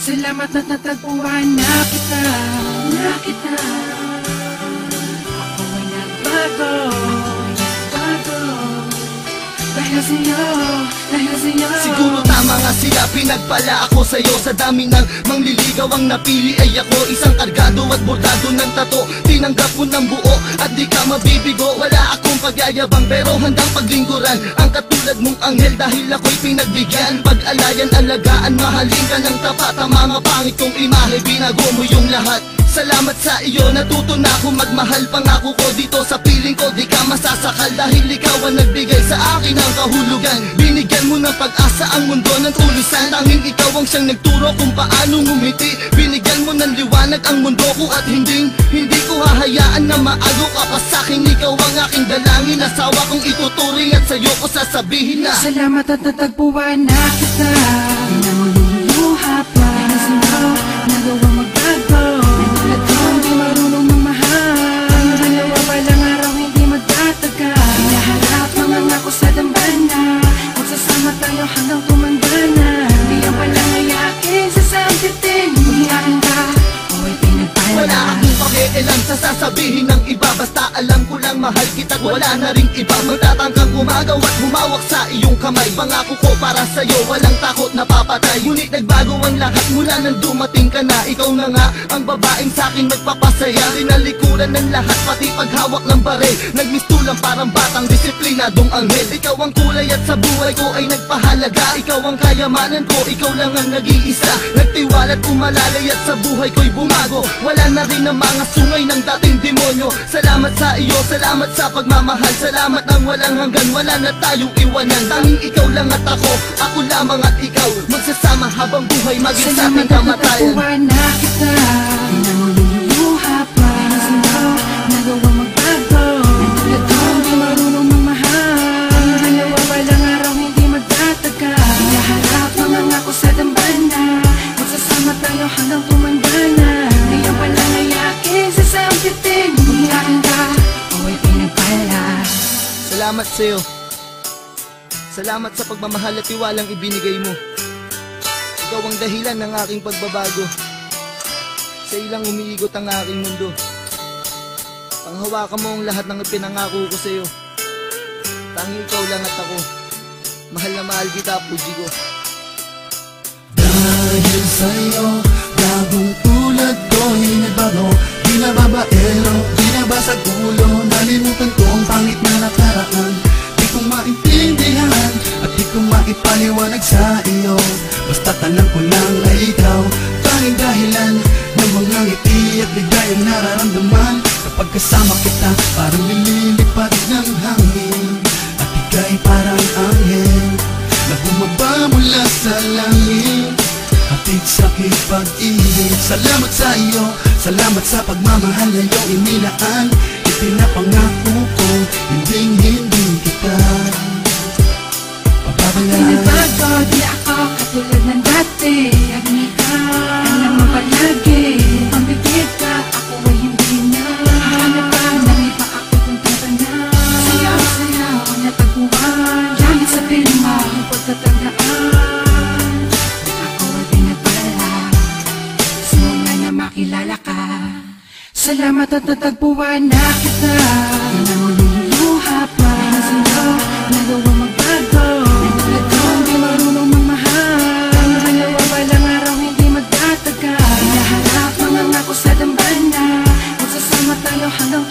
Salamat at natagpuan na kita. Ako ay nagbago dahil sa'yo. Siguro tama nga sila, pinagpala ako sa'yo. Sa dami ng mangliligaw ang napili ay ako. Isang kargado at bordado ng tato. Tinanggap mo ng buo at di ka mabibigo. Wala akong pagyayabang pero handang paglingkuran ang katulad mong anghel dahil ako'y pinagbigyan. Pag-alayan, alagaan, mahalin ka ng tapat. Ang mga pangit kong imahe, binago mo yung lahat. Salamat sa iyo, natuto na ako magmahal. Pangako ko dito sa piling ko, di ka masasakal. Dahil ikaw ang nagbigay sa akin ng kahulugan. Binigyan mo ng pag-asa ang mundo ng tulisan. Tanging ikaw ang siyang nagturo kung paano ngumiti. Binigyan mo ng liwanag ang mundo ko at hindi ko hahayaan na maago ka pa sa'kin. Ikaw ang aking dalangin, asawa kong ituturing at sa'yo ko sasabihin na salamat at natagpuan na kita. Di na maluluha pa dahil sa'yo nagawa magbago. Hindi marunong mamahal. Ang dalawa palang araw hindi magtatagal. Hinaharap mga ngako sa dambana. Magsasama tayo hanggang tumanda na. Hindi ang palang ayakin sa sampitin. Umiyakin ka o ay pinagpala. wala akong pakialam sa sasabihin ng iba. Basta alam ko lang mahal kita, wala na ring iba. Magtatangkang gumagaw at humawak sa iyong kamay. Pangako ko para sa'yo, walang takot na papatay. Ngunit nagbago ang lahat mula nang dumating ka na. Ikaw na nga ang babaeng sa'kin nagpapasaya. Tinalikuran ng lahat, pati paghawak ng baril. Nagmistulang parang batang disiplinadong anghel. Ikaw ang kulay at sa buhay ko ay nagpahalaga. Ikaw ang kayamanan ko, ikaw lang ang nag-iisa. Nagtiwala at umalalay at sa buhay ko'y bumago. Wala na rin ang mga sungay ng dating demonyo. Salamat sa iyo, salamat sa pagmamahal. Salamat ang walang hanggan, wala na tayong iwanan. Tanging ikaw lang at ako lamang at ikaw. Magsasama habang buhay, maging sa ating kamatayan. Salamat at natagpuan na kita. Di na maluluha pa dahil sa'yo nagawa magbago. Tulad ko hindi marunong mamahal. Ang dalawa palang araw hindi magtatagal. Hinaharap mga ngako sa dambana. Magsasama tayo hanggang tumanda na. Hindi ang palang ayakin sa sampitin. Umiyakin ka o ay pinagpala. Salamat sa'yo. Salamat sa pagmamahal at tiwalang ibinigay mo. Ikaw ang dahilan ng aking pagbabago. Sa ilang umiigot ang aking mundo. Panghawakan mo ang lahat ng ipinangako ko sa'yo. Tanging ikaw lang at ako. Mahal na mahal kita, puji ko. Dahil sa'yo, bagong tulad ko'y nagbago. Di na babaero, di na basag ulo. Nalimutan ko ang pangit na nakaraan. Di ko maintindihan at di ko maipaliwanag sa iyo. Basta tanang ko lang ay ikaw, tanging dahilan ng mga ngiti at ligayang nararamdaman. Kapag kasama kita, parang nililipad ng hangin. At ika'y parang anghel na bumaba mula sa langit. Hatid sa pag-ibig. Salamat sa iyo, salamat sa pagmamahal na iyong inilaan. Ipinapangako ko, hindi kita pababayaan. Pinabago, di ako katulad ng dati. Alam mo palagi, pambibig ka, ako ay hindi na. Hanap ka ng iba, ako kung tatanda. Sayaw ang natagpuan. Langit sa pinma, ang pagtatandaan. Ako ay pinagpala, simula na makilala ka. Salamat at natagpuan na kita. Di na maluluha pa dahil sa'yo nagawa magbago. Tulad ko hindi marunong mamahal. Ang dalawa palang araw hindi magtatagal. Hinaharap mga ngako sa dambana. Magsasama tayo hanggang